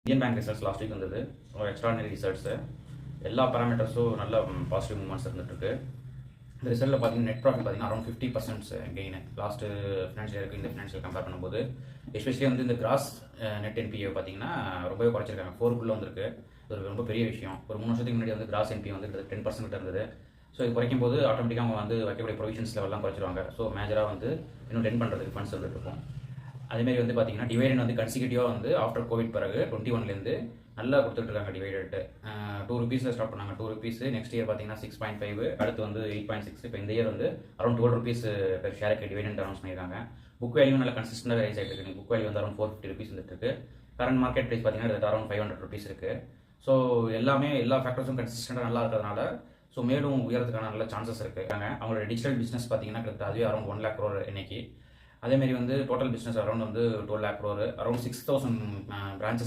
Indian bank results last week வந்தது. ஒரு extraordinary results. எல்லா பேராமீட்டர்ஸும் நல்ல பாசிட்டிவ் மூவ்மெண்ட்ஸ் இருந்துகிட்ருக்கு. இந்த ரிசல்ட்டில் பார்த்தீங்கன்னா நெட் ப்ராஃபிட் பார்த்தீங்கன்னா அரௌண்ட் 50% கெயின் லாஸ்ட்டு ஃபினான்ஷியல் இயருக்கு இந்த ஃபினான்ஷியல் கம்பேர் பண்ணும்போது. எஸ்பெஷலி வந்து இந்த கிராஸ் நெட் என்பிஏ பார்த்தீங்கன்னா ரொம்பவே குறைச்சிருக்காங்க. 4க்குள்ளே வந்திருக்கு. இது ஒரு ரொம்ப பெரிய விஷயம். ஒரு 3 வருஷத்துக்கு முன்னாடி வந்து கிராஸ் என்பிஏ வந்து 10% இருந்தது. ஸோ இது குறைக்கும் போது ஆட்டோமேட்டிக்காக அவங்க வந்து வைக்கக்கூடிய ப்ரொவிஷன்ஸ் லெவல்லாம் குறைச்சிருவாங்க. ஸோ மேஜராக வந்து இன்னும் டென் பண்ணுறதுக்கு ஃபண்ட்ஸ் வந்துட்டு இருக்கும். அதேமாரி வந்து பார்த்தீங்கன்னா டிவைடன் வந்து கன்சிக்யூட்டிவாக வந்து ஆஃப்டர் கோவிட் பிறகு 21லேருந்து நல்லா கொடுத்துட்ருக்காங்க. டிவைடட்டு 2 ருபீஸில் ஸ்டார்ட் பண்ணாங்க. 2 ருபீஸ் நெக்ஸ்ட் இயர் பார்த்தீங்கன்னா 6.5, அடுத்து வந்து 8.6. இப்போ இந்த இயர் வந்து அரௌண்ட் 12 ருபீஸ் பெர் ஷேருக்கு டிவைடண்ட் அனௌன்ஸ் பண்ணியிருக்காங்க. புக் வேல்யூ நல்லா கன்சிஸ்டண்டாக ரைஸ் ஆகிட்டு இருக்கு. புக் வேல்யூ வந்து அரௌண்ட் 450 ருபீஸ் வந்துட்டு இருக்கு. கரண்ட் மார்க்கெட் ப்ரைஸ் பார்த்தீங்கன்னா அரௌண்ட் 500 ருபீஸ் இருக்குது. ஸோ எல்லாமே எல்லா ஃபேக்டர்ஸும் கன்சிஸ்டண்டாக நல்லா இருக்கிறதுனால ஸோ மேலும் உயரத்துக்கான நல்ல சான்சஸ் இருக்குது. அவங்களோட டிஜிட்டல் பிஸ்னஸ் பார்த்தீங்கன்னா கிட்டத்தட்ட அதுவே அரௌண்ட் 1 lakh crore இன்னைக்கு. அதேமாரி வந்து டோட்டல் பிஸ்னஸ் அரௌண்ட் வந்து 12 lakh crore, அரௌண்ட் 6,000 பிரான்ச்சஸ்